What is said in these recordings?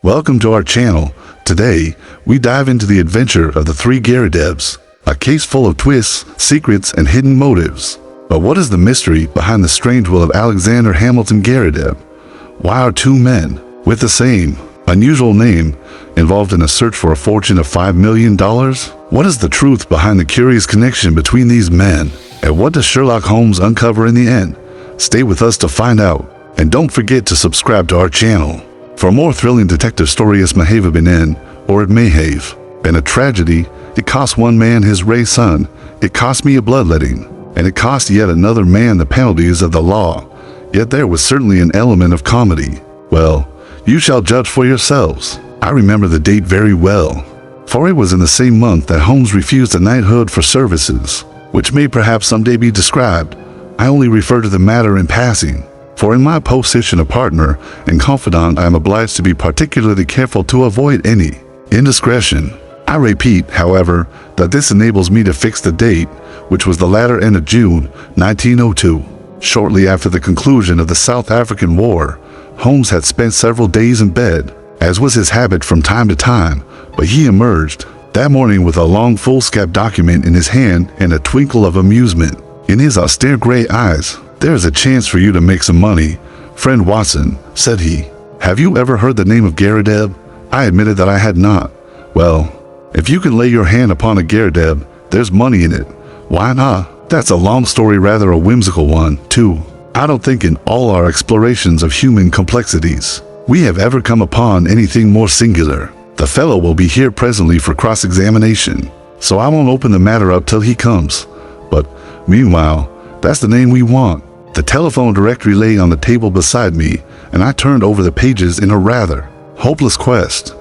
Welcome to our channel. Today, we dive into the adventure of the Three Garridebs, a case full of twists, secrets, and hidden motives. But what is the mystery behind the strange will of Alexander Hamilton Garrideb? Why are two men with the same unusual name involved in a search for a fortune of $5 million? What is the truth behind the curious connection between these men? And what does Sherlock Holmes uncover in the end? Stay with us to find out. And don't forget to subscribe to our channel. For a more thrilling detective story, it may have been in, or it may have been a tragedy. It cost one man his Ray son. It cost me a bloodletting. And it cost yet another man the penalties of the law. Yet there was certainly an element of comedy. Well, you shall judge for yourselves. I remember the date very well, for it was in the same month that Holmes refused a knighthood for services, which may perhaps someday be described. I only refer to the matter in passing, for in my position of partner and confidant I am obliged to be particularly careful to avoid any indiscretion. I repeat, however, that this enables me to fix the date, which was the latter end of June 1902. Shortly after the conclusion of the South African War, Holmes had spent several days in bed, as was his habit from time to time, but he emerged that morning with a long foolscap document in his hand and a twinkle of amusement in his austere gray eyes. "There is a chance for you to make some money, friend Watson," said he. "Have you ever heard the name of Garrideb?" I admitted that I had not. "Well, if you can lay your hand upon a Garrideb, there's money in it. Why not? That's a long story, rather a whimsical one, too. I don't think in all our explorations of human complexities we have ever come upon anything more singular. The fellow will be here presently for cross-examination, so I won't open the matter up till he comes. But meanwhile, that's the name we want." The telephone directory lay on the table beside me, and I turned over the pages in a rather hopeless quest.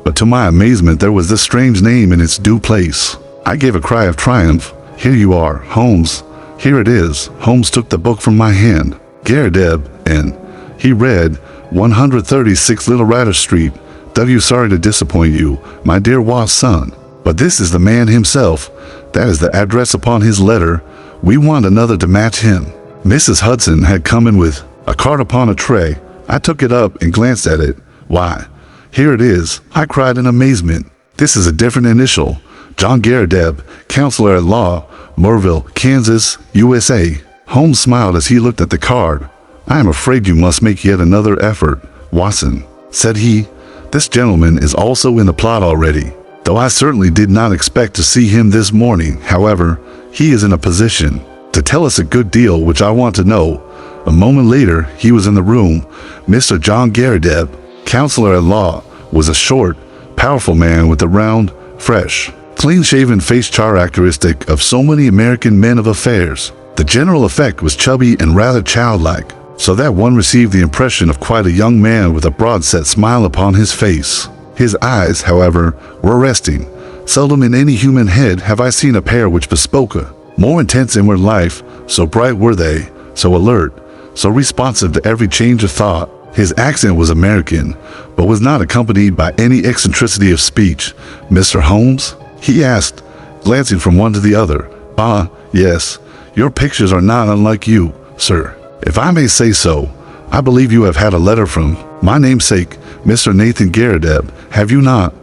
But to my amazement, there was this strange name in its due place. I gave a cry of triumph. "Here you are, Holmes. Here it is." Holmes took the book from my hand. "Garrideb," and he read, 136 Little Ratter Street. "W. Sorry to disappoint you, my dear Watson, but this is the man himself. That is the address upon his letter. We want another to match him." Mrs. Hudson had come in with a card upon a tray. I took it up and glanced at it. "Why, here it is," I cried in amazement. "This is a different initial. John Garrideb, counselor at law, Morville, Kansas, USA." Holmes smiled as he looked at the card. "I am afraid you must make yet another effort, Watson," said he. "This gentleman is also in the plot already, though I certainly did not expect to see him this morning. However, he is in a position to tell us a good deal which I want to know." A moment later, he was in the room. Mr. John Garrideb, counselor at law, was a short, powerful man with a round, fresh, clean-shaven face characteristic of so many American men of affairs. The general effect was chubby and rather childlike, so that one received the impression of quite a young man with a broad-set smile upon his face. His eyes, however, were resting. Seldom in any human head have I seen a pair which bespoke a more intense inward life. So bright were they, so alert, so responsive to every change of thought. His accent was American, but was not accompanied by any eccentricity of speech. "Mr. Holmes?" he asked, glancing from one to the other. "Ah, yes. Your pictures are not unlike you, sir. If I may say so, I believe you have had a letter from my namesake, Mr. Nathan Garrideb, have you not?"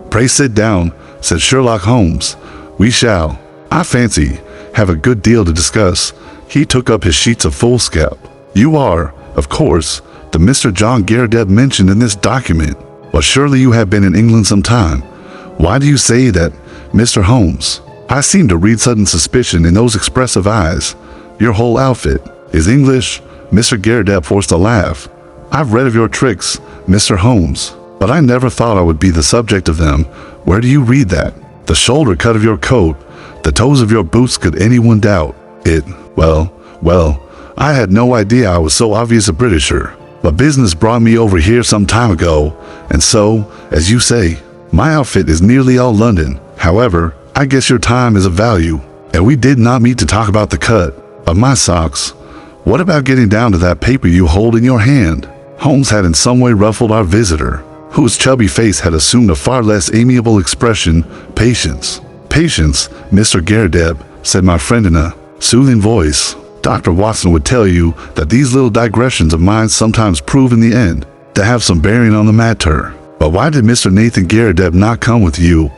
"Pray sit down," said Sherlock Holmes. "We shall, I fancy, have a good deal to discuss." He took up his sheets of foolscap. "You are, of course, the Mr. John Garrideb mentioned in this document. But surely you have been in England some time. Why do you say that, Mr. Holmes?" I seemed to read sudden suspicion in those expressive eyes. "Your whole outfit is English?" Mr. Garrideb forced a laugh. "I've read of your tricks, Mr. Holmes, but I never thought I would be the subject of them. Where do you read that? The shoulder cut of your coat, the toes of your boots, could anyone doubt it? Well, I had no idea I was so obvious a Britisher. But business brought me over here some time ago, and so, as you say, my outfit is nearly all London. However, I guess your time is of value, and we did not meet to talk about the cut of my socks. What about getting down to that paper you hold in your hand?" Holmes had in some way ruffled our visitor, whose chubby face had assumed a far less amiable expression. "Patience, patience, Mr. Garrideb," said my friend in a soothing voice. "Dr. Watson would tell you that these little digressions of mine sometimes prove in the end to have some bearing on the matter. But why did Mr. Nathan Garrideb not come with you?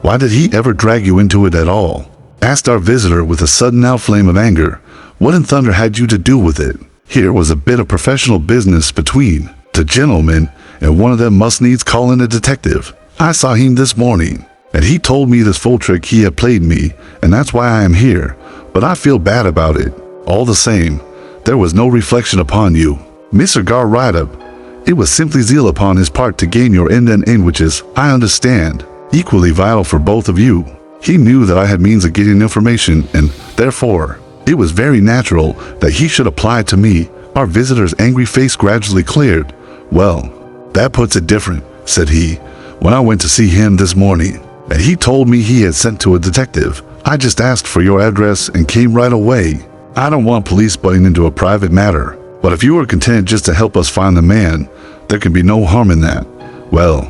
Why did he ever drag you into it at all? Asked our visitor with a sudden outflame of anger. What in thunder had you to do with it? Here was a bit of professional business between the gentlemen, and one of them must needs call in a detective. I saw him this morning, and he told me this full trick he had played me, and that's why I am here. But I feel bad about it. All the same, there was no reflection upon you, Mr. Garrideb. It was simply zeal upon his part to gain your end, which is, I understand, equally vital for both of you. He knew that I had means of getting information, and therefore, it was very natural that he should apply to me. Our visitor's angry face gradually cleared. Well, that puts it different, said he, when I went to see him this morning, and he told me he had sent to a detective. I just asked for your address and came right away. I don't want police butting into a private matter, but if you are content just to help us find the man, there can be no harm in that. Well,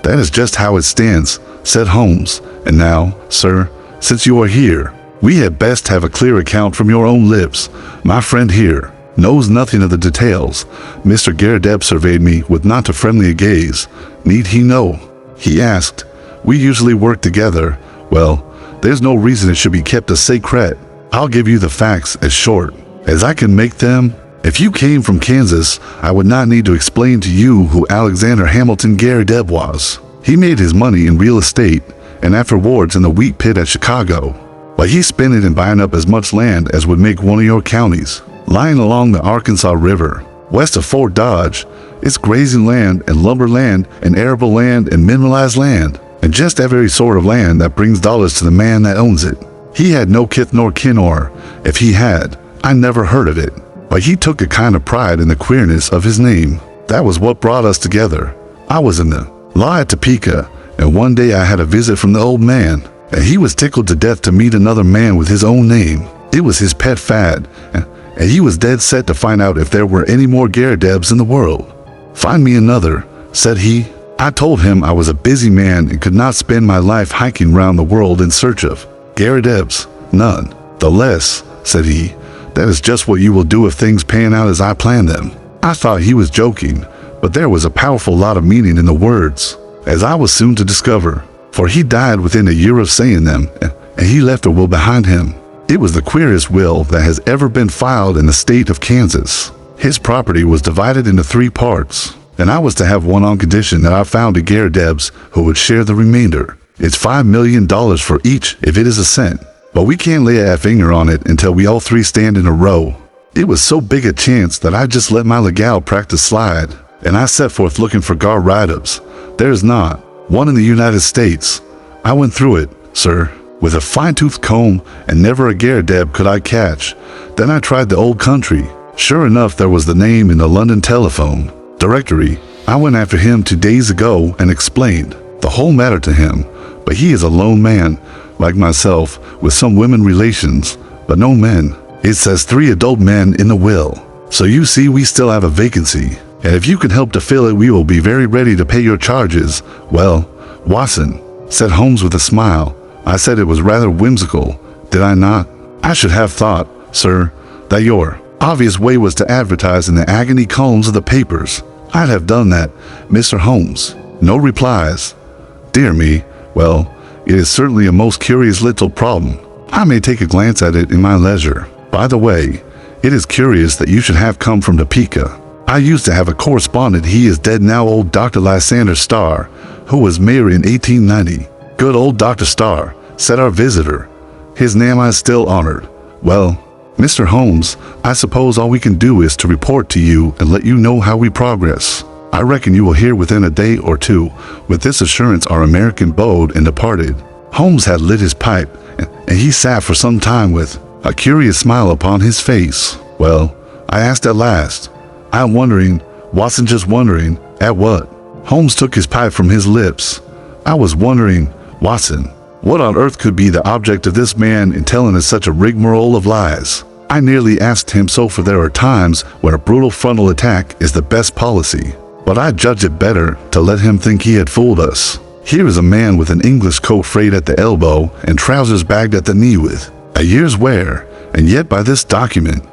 that is just how it stands, said Holmes. And now, sir, since you are here, we had best have a clear account from your own lips. My friend here knows nothing of the details. Mr. Garrideb surveyed me with not too friendly a gaze. Need he know? He asked. We usually work together. Well, there's no reason it should be kept a secret. I'll give you the facts as short as I can make them. If you came from Kansas, I would not need to explain to you who Alexander Hamilton Garrideb was. He made his money in real estate and afterwards in the wheat pit at Chicago. But he spent it in buying up as much land as would make one of your counties, lying along the Arkansas River, west of Fort Dodge. It's grazing land and lumber land and arable land and mineralized land, and just every sort of land that brings dollars to the man that owns it. He had no kith nor kin, or, if he had, I never heard of it. But he took a kind of pride in the queerness of his name. That was what brought us together. I was in the law at Topeka, and one day I had a visit from the old man, and he was tickled to death to meet another man with his own name. It was his pet fad, and he was dead set to find out if there were any more Garridebs in the world. Find me another, said he. I told him I was a busy man and could not spend my life hiking round the world in search of Garridebs. None the less, said he. That is just what you will do if things pan out as I planned them. I thought he was joking, but there was a powerful lot of meaning in the words, as I was soon to discover, for he died within a year of saying them, and he left a will behind him. It was the queerest will that has ever been filed in the state of Kansas. His property was divided into 3 parts, and I was to have one on condition that I found a Garridebs who would share the remainder. It's $5 million for each if it is a cent. But we can't lay a finger on it until we all 3 stand in a row. It was so big a chance that I just let my legal practice slide, and I set forth looking for Garridebs. There is not one in the United States. I went through it, sir, with a fine-toothed comb, and never a Garrideb could I catch. Then I tried the old country. Sure enough, there was the name in the London telephone directory. I went after him 2 days ago and explained the whole matter to him, but he is a lone man, like myself, with some women relations, but no men. It says 3 adult men in the will. So you see, we still have a vacancy, and if you can help to fill it, we will be very ready to pay your charges. Well, Watson, said Holmes with a smile. I said it was rather whimsical, did I not? I should have thought, sir, that your obvious way was to advertise in the agony columns of the papers. I'd have done that, Mr. Holmes. No replies. Dear me, well, it is certainly a most curious little problem. I may take a glance at it in my leisure. By the way, it is curious that you should have come from Topeka. I used to have a correspondent, he is dead now, old Dr. Lysander Starr, who was mayor in 1890. Good old Dr. Starr, said our visitor. His name I still honored. Well, Mr. Holmes, I suppose all we can do is to report to you and let you know how we progress. I reckon you will hear within a day or 2. With this assurance our American bowed and departed. Holmes had lit his pipe, and he sat for some time with a curious smile upon his face. Well, I asked at last, I'm wondering, Watson, just wondering, at what? Holmes took his pipe from his lips. I was wondering, Watson, what on earth could be the object of this man in telling us such a rigmarole of lies? I nearly asked him so, for there are times when a brutal frontal attack is the best policy. But I judged it better to let him think he had fooled us. Here is a man with an English coat frayed at the elbow and trousers bagged at the knee with a year's wear, and yet by this document,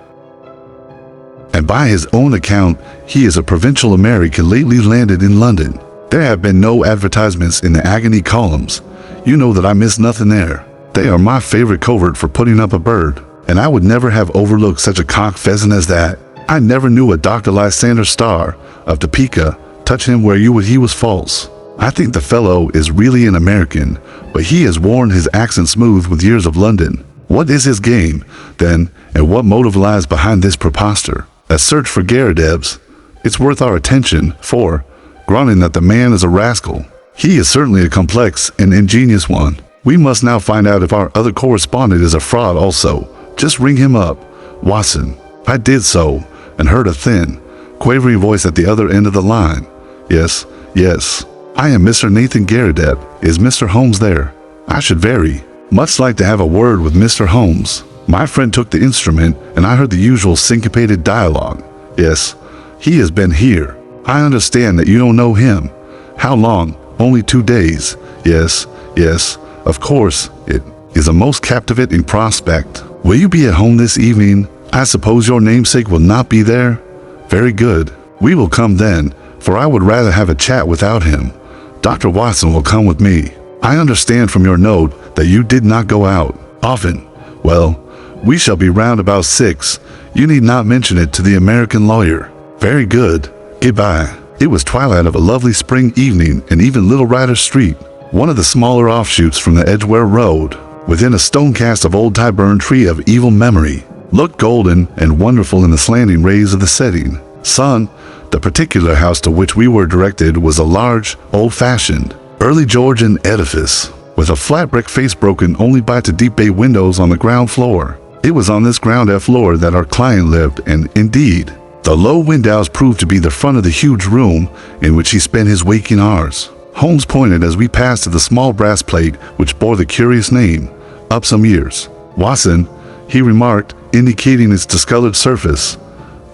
and by his own account, he is a provincial American lately landed in London. There have been no advertisements in the agony columns. You know that I miss nothing there. They are my favorite covert for putting up a bird, and I would never have overlooked such a cock pheasant as that. I never knew a Dr. Lysander Starr of Topeka touch him where he was false. I think the fellow is really an American, but he has worn his accent smooth with years of London. What is his game, then, and what motive lies behind this preposter? A search for Garridebs. It's worth our attention, for, granting that the man is a rascal, he is certainly a complex and ingenious one. We must now find out if our other correspondent is a fraud also. Just ring him up. Watson. I did so, and heard a thin, quavering voice at the other end of the line. Yes, yes. I am Mr. Nathan Garrideb. Is Mr. Holmes there? I should very much like to have a word with Mr. Holmes. My friend took the instrument, and I heard the usual syncopated dialogue. Yes, he has been here. I understand that you don't know him. How long? Only 2 days. Yes, yes. Of course, it is a most captivating prospect. Will you be at home this evening? I suppose your namesake will not be there? Very good. We will come then, for I would rather have a chat without him. Dr. Watson will come with me. I understand from your note that you did not go out often. Well, we shall be round about 6. You need not mention it to the American lawyer. Very good. Goodbye. It was twilight of a lovely spring evening, and even Little Rider Street, one of the smaller offshoots from the Edgware Road, within a stone cast of old Tyburn tree of evil memory, looked golden and wonderful in the slanting rays of the setting sun. The particular house to which we were directed was a large, old-fashioned, early Georgian edifice, with a flat brick face broken only by two deep bay windows on the ground floor. It was on this ground floor that our client lived, and indeed, the low windows proved to be the front of the huge room in which he spent his waking hours. Holmes pointed as we passed to the small brass plate which bore the curious name, "Up some years." "Watson," he remarked, indicating its discolored surface.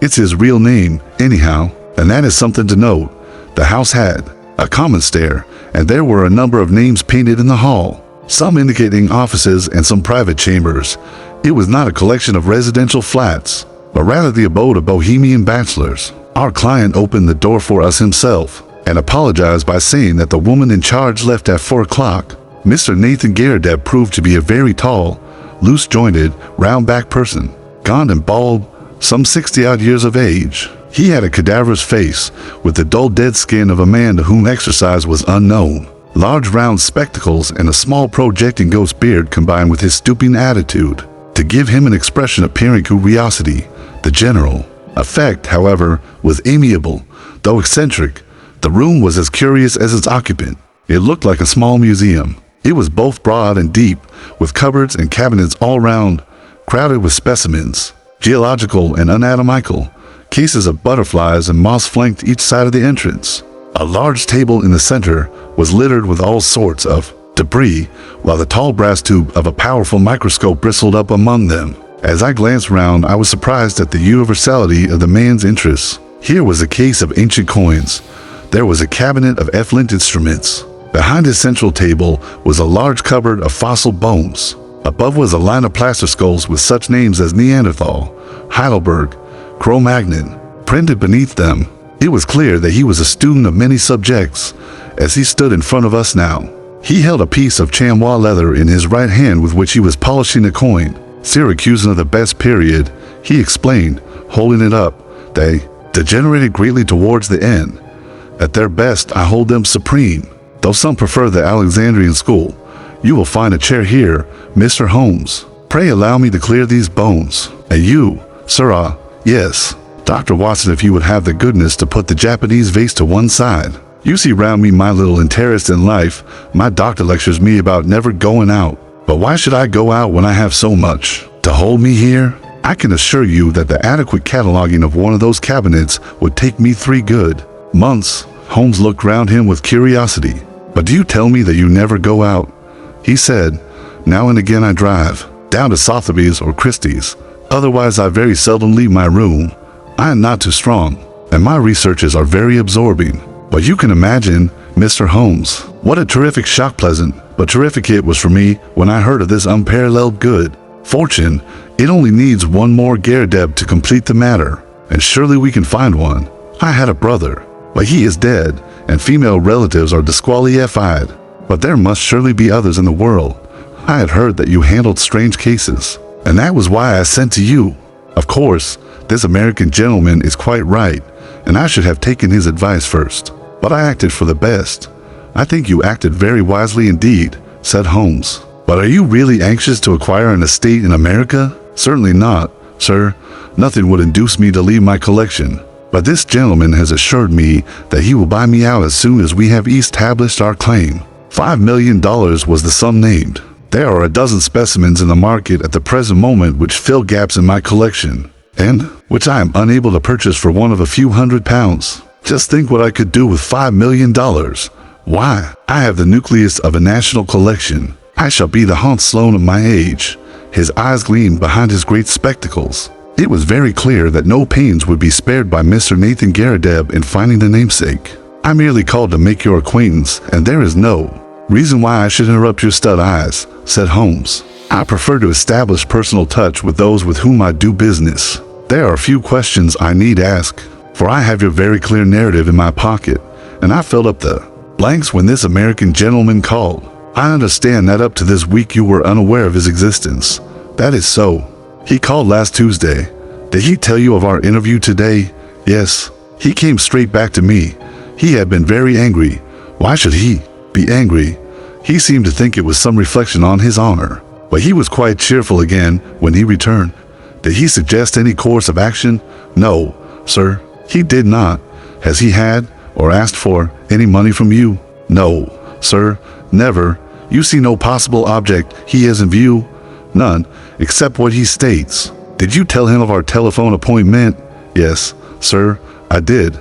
"It's his real name, anyhow, and that is something to note." The house had a common stair, and there were a number of names painted in the hall, some indicating offices and some private chambers. It was not a collection of residential flats, but rather the abode of bohemian bachelors. Our client opened the door for us himself, and apologized by saying that the woman in charge left at 4 o'clock. Mr. Nathan Garrideb proved to be a very tall, loose-jointed, round-backed person, gaunt and bald, some 60-odd years of age. He had a cadaverous face, with the dull dead skin of a man to whom exercise was unknown. Large round spectacles and a small projecting ghost beard combined with his stooping attitude to give him an expression appearing curiosity. The general effect, however, was amiable, though eccentric. The room was as curious as its occupant. It looked like a small museum. It was both broad and deep, with cupboards and cabinets all round, crowded with specimens, geological and anatomical. Cases of butterflies and moss flanked each side of the entrance. A large table in the center was littered with all sorts of debris, while the tall brass tube of a powerful microscope bristled up among them. As I glanced round, I was surprised at the universality of the man's interests. Here was a case of ancient coins. There was a cabinet of effluent instruments. Behind his central table was a large cupboard of fossil bones. Above was a line of plaster skulls with such names as Neanderthal, Heidelberg, Cro-Magnon, printed beneath them. It was clear that he was a student of many subjects. As he stood in front of us now, he held a piece of chamois leather in his right hand with which he was polishing a coin. Syracusan of the best period, he explained, holding it up. They degenerated greatly towards the end. At their best, I hold them supreme, though some prefer the Alexandrian school. You will find a chair here, Mr. Holmes. Pray allow me to clear these bones. And you, sirrah, yes, Dr. Watson, if you would have the goodness to put the Japanese vase to one side. You see round me my little interest in life. My doctor lectures me about never going out. But why should I go out when I have so much to hold me here? I can assure you that the adequate cataloging of one of those cabinets would take me 3 good months. Holmes looked round him with curiosity. But do you tell me that you never go out? He said, now and again I drive down to Sotheby's or Christie's. Otherwise I very seldom leave my room. I am not too strong, and my researches are very absorbing. But you can imagine, Mr. Holmes, what a terrific shock, pleasant but terrific it was for me when I heard of this unparalleled good fortune. It only needs one more Garrideb to complete the matter, and surely we can find one. I had a brother, but he is dead, and female relatives are disqualified. But there must surely be others in the world. I had heard that you handled strange cases, and that was why I sent to you. Of course, this American gentleman is quite right, and I should have taken his advice first. But I acted for the best. I think you acted very wisely indeed, said Holmes. But are you really anxious to acquire an estate in America? Certainly not, sir. Nothing would induce me to leave my collection. But this gentleman has assured me that he will buy me out as soon as we have established our claim. $5 million was the sum named. There are a dozen specimens in the market at the present moment which fill gaps in my collection, and which I am unable to purchase for one of a few £100. Just think what I could do with $5 million. Why, I have the nucleus of a national collection. I shall be the Hans Sloane of my age. His eyes gleamed behind his great spectacles. It was very clear that no pains would be spared by Mr. Nathan Garrideb in finding the namesake. I merely called to make your acquaintance, and there is no reason why I should interrupt your stud eyes, said Holmes. I prefer to establish personal touch with those with whom I do business. There are a few questions I need ask, for I have your very clear narrative in my pocket, and I filled up the blanks when this American gentleman called. I understand that up to this week you were unaware of his existence. That is so. He called last Tuesday. Did he tell you of our interview today? Yes. He came straight back to me. He had been very angry. Why should he be angry? He seemed to think it was some reflection on his honor, but he was quite cheerful again when he returned. Did he suggest any course of action? No, sir, he did not. Has he had or asked for any money from you? No, sir, never. You see no possible object he has in view? None, except what he states. Did you tell him of our telephone appointment? Yes, sir, I did.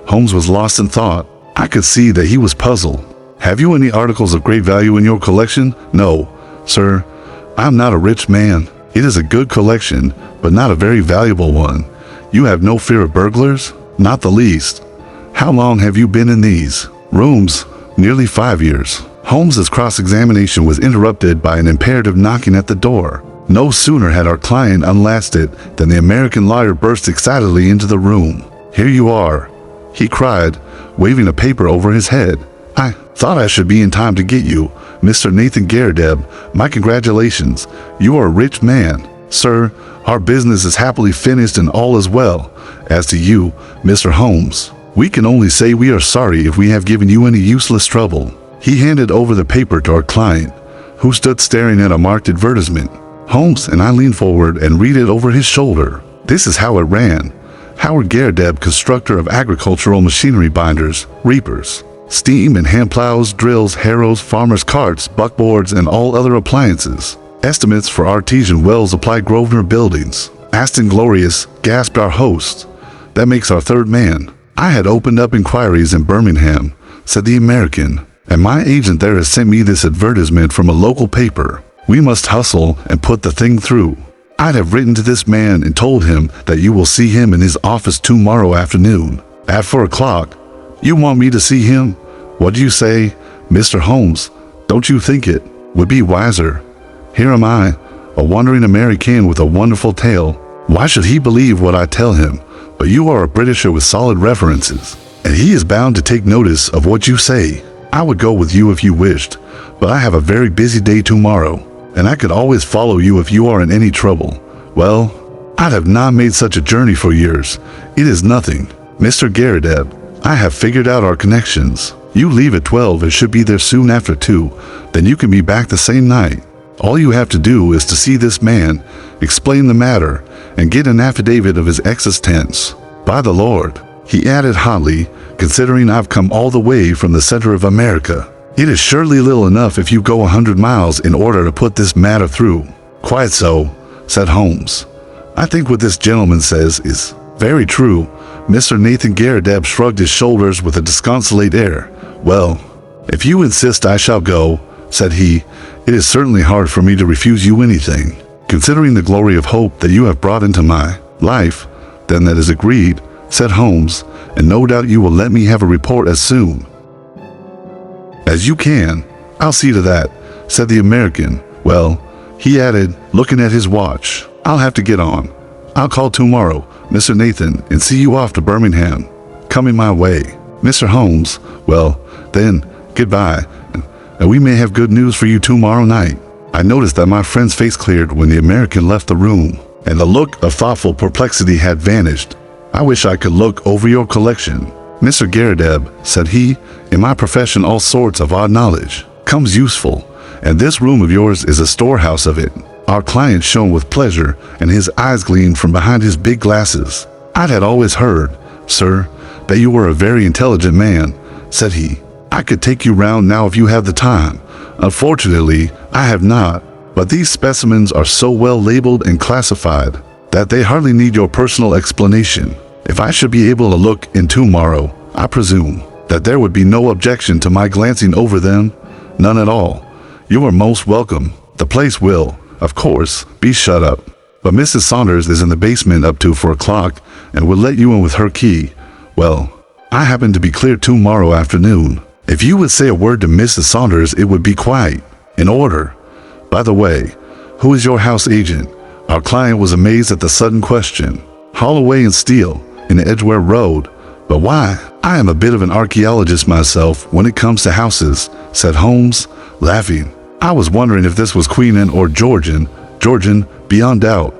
Holmes was lost in thought. I could see that he was puzzled. Have you any articles of great value in your collection? No, sir. I'm not a rich man. It is a good collection, but not a very valuable one. You have no fear of burglars? Not the least. How long have you been in these rooms? Nearly 5 years. Holmes's cross-examination was interrupted by an imperative knocking at the door. No sooner had our client unlatched it than the American lawyer burst excitedly into the room. Here you are, he cried, waving a paper over his head. I thought I should be in time to get you, Mr. Nathan Garrideb. My congratulations. You are a rich man. Sir, our business is happily finished and all is well. As to you, Mr. Holmes, we can only say we are sorry if we have given you any useless trouble. He handed over the paper to our client, who stood staring at a marked advertisement. Holmes and I leaned forward and read it over his shoulder. This is how it ran. Howard Garrideb, constructor of agricultural machinery, binders, reapers, steam and hand plows, drills, harrows, farmers' carts, buckboards, and all other appliances. Estimates for artesian wells apply Grosvenor Buildings. Aston Glorious, gasped our host. That makes our third man. I had opened up inquiries in Birmingham, said the American, and my agent there has sent me this advertisement from a local paper. We must hustle and put the thing through. I'd have written to this man and told him that you will see him in his office tomorrow afternoon at 4 o'clock. You want me to see him? What do you say, Mr. Holmes? Don't you think it would be wiser? Here am I, a wandering American with a wonderful tale. Why should he believe what I tell him? But you are a Britisher with solid references, and he is bound to take notice of what you say. I would go with you if you wished, but I have a very busy day tomorrow, and I could always follow you if you are in any trouble. Well, I'd have not made such a journey for years. It is nothing. Mr. Garrideb, I have figured out our connections. You leave at 12 and should be there soon after 2. Then you can be back the same night. All you have to do is to see this man, explain the matter, and get an affidavit of his existence. By the Lord, he added hotly, considering I've come all the way from the center of America. It is surely little enough if you go 100 miles in order to put this matter through. Quite so, said Holmes. I think what this gentleman says is very true. Mr. Nathan Garrideb shrugged his shoulders with a disconsolate air. Well, if you insist I shall go, said he. It is certainly hard for me to refuse you anything. Considering the glory of hope that you have brought into my life, then that is agreed, said Holmes, and no doubt you will let me have a report as soon as you can. I'll see to that, said the American. Well, he added, looking at his watch, I'll have to get on. I'll call tomorrow, Mr. Nathan, and see you off to Birmingham. Coming my way. Mr. Holmes, well, then, goodbye, and we may have good news for you tomorrow night. I noticed that my friend's face cleared when the American left the room, and the look of thoughtful perplexity had vanished. I wish I could look over your collection. Mr. Garrideb, said he, in my profession all sorts of odd knowledge comes useful, and this room of yours is a storehouse of it. Our client shone with pleasure, and his eyes gleamed from behind his big glasses. I had always heard, sir, that you were a very intelligent man, said he. I could take you round now if you have the time. Unfortunately, I have not, but these specimens are so well labeled and classified that they hardly need your personal explanation. If I should be able to look in tomorrow, I presume that there would be no objection to my glancing over them. None at all. You are most welcome. The place will, of course, be shut up, but Mrs. Saunders is in the basement up to 4 o'clock and will let you in with her key. Well, I happen to be clear tomorrow afternoon. If you would say a word to Mrs. Saunders, it would be quite in order. By the way, who is your house agent? Our client was amazed at the sudden question. Holloway and Steele, in Edgware Road. But why? I am a bit of an archaeologist myself when it comes to houses, said Holmes, laughing. I was wondering if this was Queen Anne or Georgian. Georgian, beyond doubt.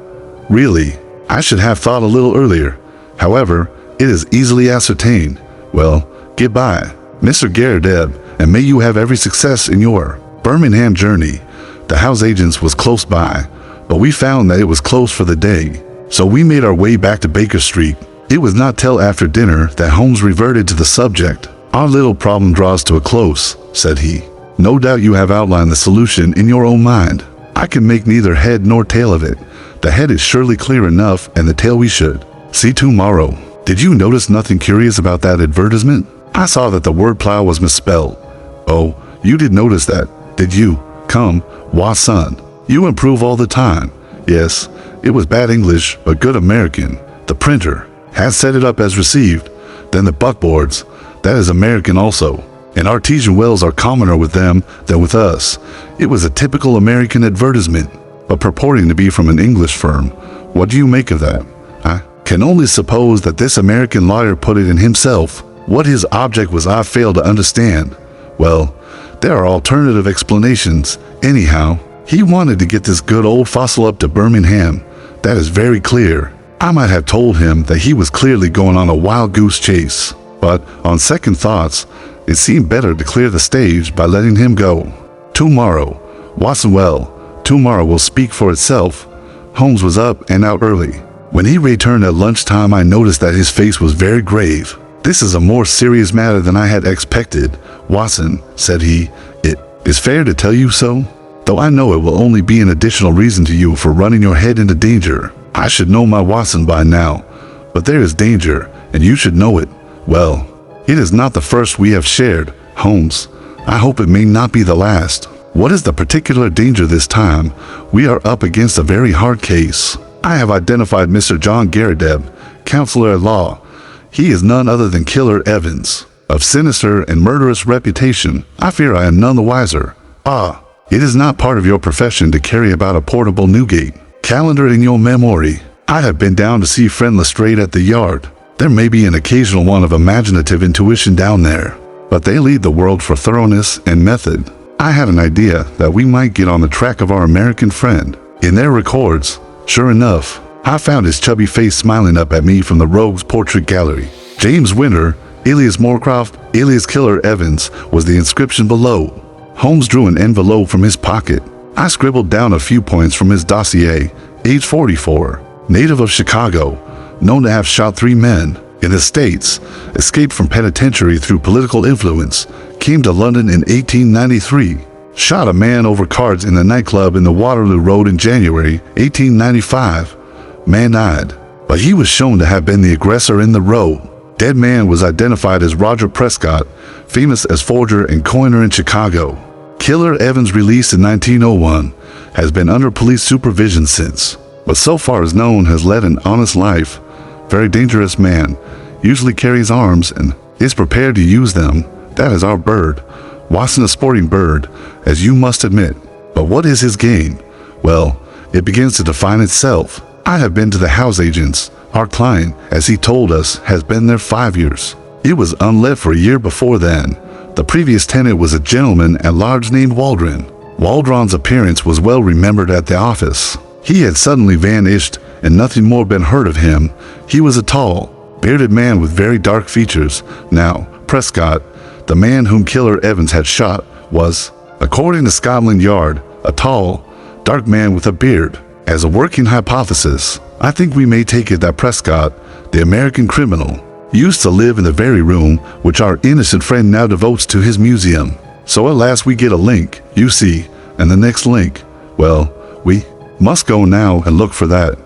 Really, I should have thought a little earlier. However, it is easily ascertained. Well, goodbye, Mr. Garrideb, and may you have every success in your Birmingham journey. The house agent's was close by, but we found that it was closed for the day, so we made our way back to Baker Street. It was not till after dinner that Holmes reverted to the subject. Our little problem draws to a close, said he. No doubt you have outlined the solution in your own mind. I can make neither head nor tail of it. The head is surely clear enough, and the tail we should see tomorrow. Did you notice nothing curious about that advertisement? I saw that the word plow was misspelled. Oh, you did notice that, did you? Come, Watson. You improve all the time. Yes, it was bad English, but good American. The printer had set it up as received. Then the buckboards, that is American also. And artesian wells are commoner with them than with us. It was a typical American advertisement, but purporting to be from an English firm. What do you make of that? I can only suppose that this American lawyer put it in himself. What his object was I fail to understand. Well, there are alternative explanations. Anyhow, he wanted to get this good old fossil up to Birmingham. That is very clear. I might have told him that he was clearly going on a wild goose chase, but on second thoughts, it seemed better to clear the stage by letting him go. Tomorrow, Watson, well, tomorrow will speak for itself. Holmes was up and out early. When he returned at lunchtime, I noticed that his face was very grave. This is a more serious matter than I had expected, Watson, said he. It is fair to tell you so, though I know it will only be an additional reason to you for running your head into danger. I should know my Watson by now, but there is danger, and you should know it. Well, it is not the first we have shared, Holmes. I hope it may not be the last. What is the particular danger this time? We are up against a very hard case. I have identified Mr. John Garrideb, counselor at law. He is none other than Killer Evans, of sinister and murderous reputation. I fear I am none the wiser. Ah, it is not part of your profession to carry about a portable Newgate calendar in your memory. I have been down to see friend Lestrade at the yard. There may be an occasional one of imaginative intuition down there, but they lead the world for thoroughness and method. I had an idea that we might get on the track of our American friend. In their records, sure enough, I found his chubby face smiling up at me from the Rogues Portrait Gallery. James Winter, alias Moorcroft, alias Killer Evans, was the inscription below. Holmes drew an envelope from his pocket. I scribbled down a few points from his dossier. Age 44, native of Chicago, known to have shot 3 men. In the States, escaped from penitentiary through political influence, came to London in 1893. Shot a man over cards in a nightclub in the Waterloo Road in January 1895. Man died, but he was shown to have been the aggressor in the row. Dead man was identified as Roger Prescott, famous as forger and coiner in Chicago. Killer Evans, released in 1901, has been under police supervision since, but so far as known has led an honest life. Very dangerous man, usually carries arms and is prepared to use them. That is our bird. Watson, a sporting bird, as you must admit. But what is his game? Well, it begins to define itself. I have been to the house agents. Our client, as he told us, has been there 5 years. It was unlet for a year before then. The previous tenant was a gentleman at large named Waldron. Waldron's appearance was well remembered at the office. He had suddenly vanished, and nothing more been heard of him. He was a tall, bearded man with very dark features. Now, Prescott, the man whom Killer Evans had shot, was, according to Scotland Yard, a tall, dark man with a beard. As a working hypothesis, I think we may take it that Prescott, the American criminal, used to live in the very room which our innocent friend now devotes to his museum. So at last we get a link, you see, and the next link, well, we must go now and look for that.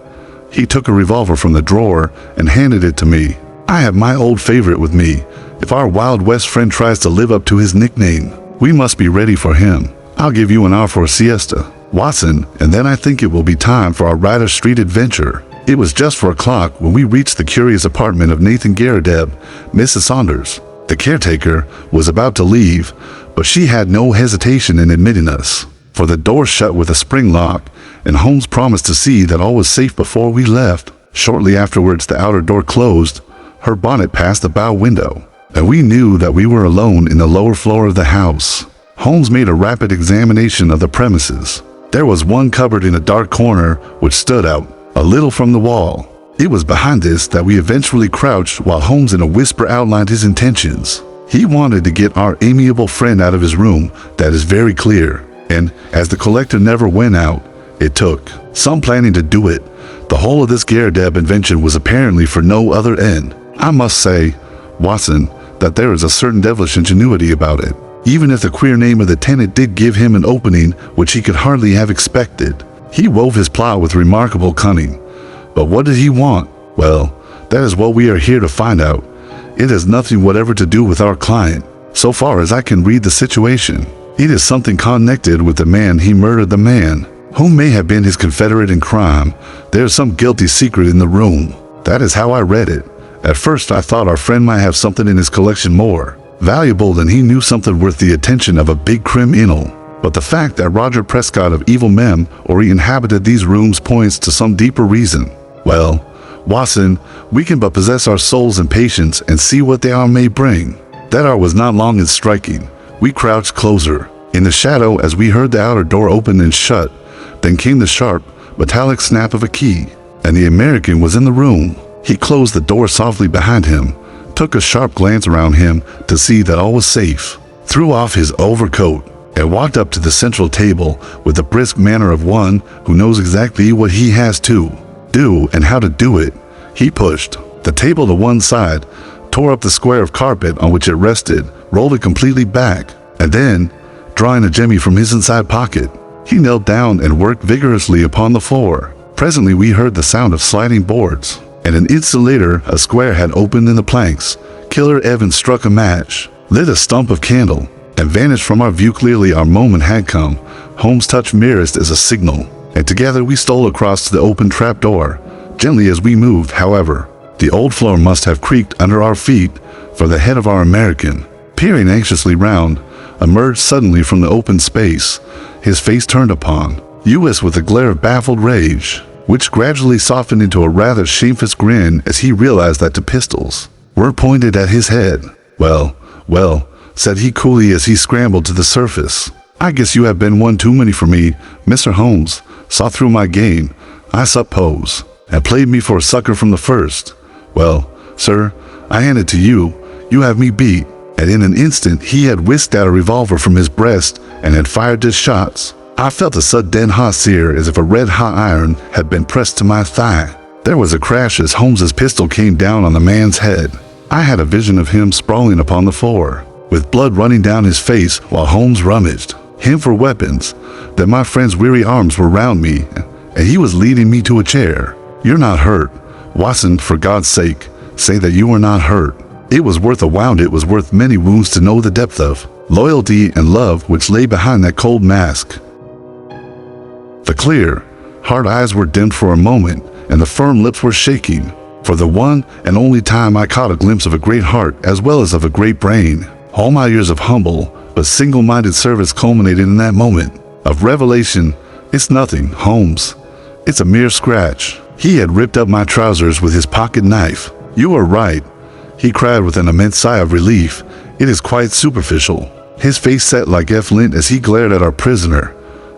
He took a revolver from the drawer and handed it to me. I have my old favorite with me. If our Wild West friend tries to live up to his nickname, we must be ready for him. I'll give you an hour for a siesta, Watson, and then I think it will be time for our Ryder Street adventure. It was just 4 o'clock when we reached the curious apartment of Nathan Garrideb. Mrs. Saunders, the caretaker, was about to leave, but she had no hesitation in admitting us, for the door shut with a spring lock, and Holmes promised to see that all was safe before we left. Shortly afterwards, the outer door closed, her bonnet past the bow window, and we knew that we were alone in the lower floor of the house. Holmes made a rapid examination of the premises. There was one cupboard in a dark corner which stood out a little from the wall. It was behind this that we eventually crouched while Holmes in a whisper outlined his intentions. He wanted to get our amiable friend out of his room, that is very clear, and as the collector never went out, it took some planning to do it. The whole of this Garrideb invention was apparently for no other end. I must say, Watson, that there is a certain devilish ingenuity about it, even if the queer name of the tenant did give him an opening which he could hardly have expected. He wove his plot with remarkable cunning. But what did he want? Well, that is what we are here to find out. It has nothing whatever to do with our client, so far as I can read the situation. It is something connected with the man he murdered, the man who may have been his confederate in crime. There is some guilty secret in the room. That is how I read it. At first I thought our friend might have something in his collection more valuable than he knew, something worth the attention of a big criminal. But the fact that Roger Prescott of Evil Mem or he inhabited these rooms points to some deeper reason. Well, Watson, we can but possess our souls in patience and see what the hour may bring. That hour was not long in striking. We crouched closer in the shadow as we heard the outer door open and shut. Then came the sharp, metallic snap of a key, and the American was in the room. He closed the door softly behind him, took a sharp glance around him to see that all was safe, threw off his overcoat, and walked up to the central table with the brisk manner of one who knows exactly what he has to do and how to do it. He pushed the table to one side, tore up the square of carpet on which it rested, rolled it completely back, and then, drawing a jemmy from his inside pocket, he knelt down and worked vigorously upon the floor. Presently we heard the sound of sliding boards, and an instant later a square had opened in the planks. Killer Evans struck a match, lit a stump of candle, and vanished from our view. Clearly our moment had come. Holmes touched merest as a signal, and together we stole across to the open trapdoor. Gently as we moved, however, the old floor must have creaked under our feet, for the head of our American, peering anxiously round, emerged suddenly from the open space, his face turned upon us with a glare of baffled rage, which gradually softened into a rather shamefaced grin as he realized that the pistols were pointed at his head. Well, said he coolly as he scrambled to the surface. I guess you have been one too many for me. Mr. Holmes saw through my game, I suppose, and played me for a sucker from the first. Well, sir, I hand it to you. You have me beat. And in an instant he had whisked out a revolver from his breast and had fired his shots. I felt a sudden hot sear as if a red-hot iron had been pressed to my thigh. There was a crash as Holmes's pistol came down on the man's head. I had a vision of him sprawling upon the floor, with blood running down his face while Holmes rummaged him for weapons. Then my friend's weary arms were round me, and he was leading me to a chair. You're not hurt. Watson, for God's sake, say that you are not hurt. It was worth a wound. It was worth many wounds to know the depth of loyalty and love which lay behind that cold mask. The clear, hard eyes were dimmed for a moment, and the firm lips were shaking. For the one and only time I caught a glimpse of a great heart as well as of a great brain. All my years of humble but single-minded service culminated in that moment of revelation. It's nothing, Holmes. It's a mere scratch. He had ripped up my trousers with his pocket knife. You are right. he cried with an immense sigh of relief. It is quite superficial. His face set like flint as he glared at our prisoner,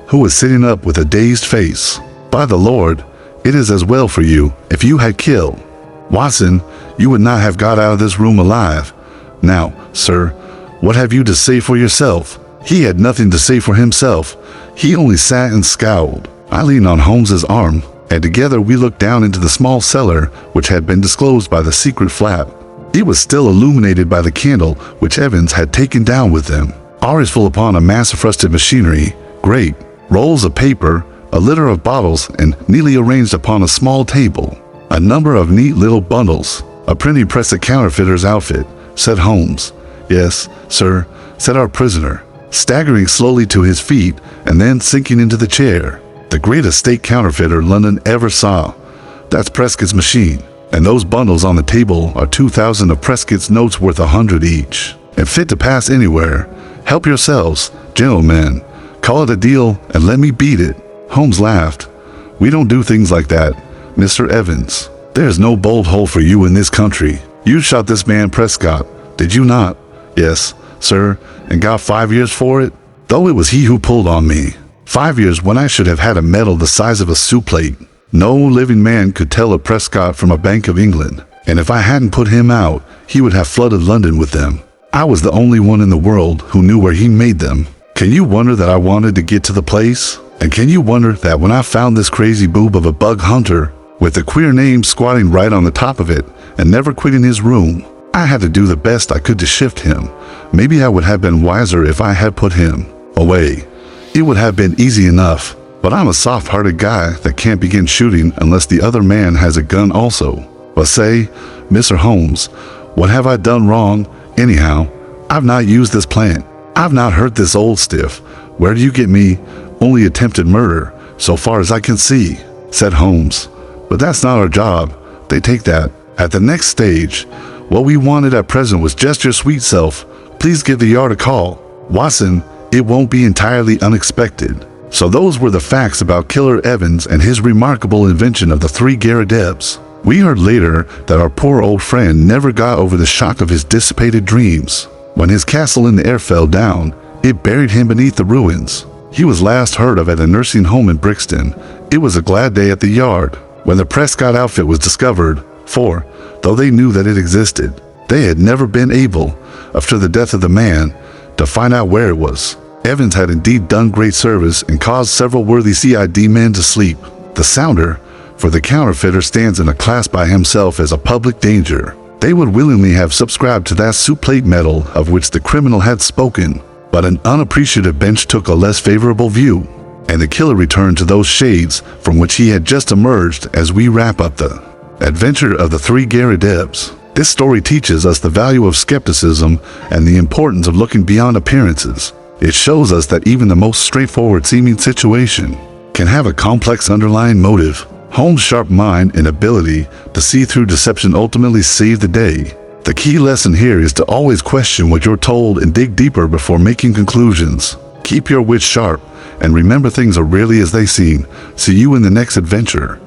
who was sitting up with a dazed face. By the Lord, it is as well for you if you had killed Watson, you would not have got out of this room alive. Now, sir, what have you to say for yourself? He had nothing to say for himself. He only sat and scowled. I leaned on Holmes's arm, and together we looked down into the small cellar which had been disclosed by the secret flap. It was still illuminated by the candle which Evans had taken down with them. Ours full upon a mass of rusted machinery, great rolls of paper, a litter of bottles, and neatly arranged upon a small table. A number of neat little bundles. A printing press, a counterfeiter's outfit, said Holmes. Yes, sir, said our prisoner, staggering slowly to his feet and then sinking into the chair. The greatest state counterfeiter London ever saw. That's Prescott's machine. And those bundles on the table are 2,000 of Prescott's notes worth 100 each, and fit to pass anywhere. Help yourselves, gentlemen. Call it a deal and let me beat it. Holmes laughed. We don't do things like that, Mr. Evans. There's no bolt hole for you in this country. You shot this man Prescott, did you not? Yes, sir, and got 5 years for it? Though it was he who pulled on me. 5 years when I should have had a medal the size of a soup plate. No living man could tell a Prescott from a Bank of England, and if I hadn't put him out, he would have flooded London with them. I was the only one in the world who knew where he made them. Can you wonder that I wanted to get to the place? And can you wonder that when I found this crazy boob of a bug hunter, with a queer name squatting right on the top of it and never quitting his room, I had to do the best I could to shift him. Maybe I would have been wiser if I had put him away. It would have been easy enough, but I'm a soft-hearted guy that can't begin shooting unless the other man has a gun also. But say, Mr. Holmes, what have I done wrong? Anyhow, I've not used this plant. I've not hurt this old stiff. Where do you get me? Only attempted murder, so far as I can see, said Holmes. But that's not our job. They take that. At the next stage, what we wanted at present was just your sweet self. Please give the yard a call. Watson, it won't be entirely unexpected. So those were the facts about Killer Evans and his remarkable invention of the Three Garridebs. We heard later that our poor old friend never got over the shock of his dissipated dreams. When his castle in the air fell down, it buried him beneath the ruins. He was last heard of at a nursing home in Brixton. It was a glad day at the yard when the Prescott outfit was discovered, for, though they knew that it existed, they had never been able, after the death of the man, to find out where it was. Evans had indeed done great service and caused several worthy CID men to sleep. The sounder, for the counterfeiter stands in a class by himself as a public danger. They would willingly have subscribed to that soup plate medal of which the criminal had spoken, but an unappreciative bench took a less favorable view, and the killer returned to those shades from which he had just emerged as we wrap up the adventure of the Three Garridebs. This story teaches us the value of skepticism and the importance of looking beyond appearances. It shows us that even the most straightforward seeming situation can have a complex underlying motive. Holmes' sharp mind and ability to see through deception ultimately saved the day. The key lesson here is to always question what you're told and dig deeper before making conclusions. Keep your wits sharp and remember things are rarely as they seem. See you in the next adventure.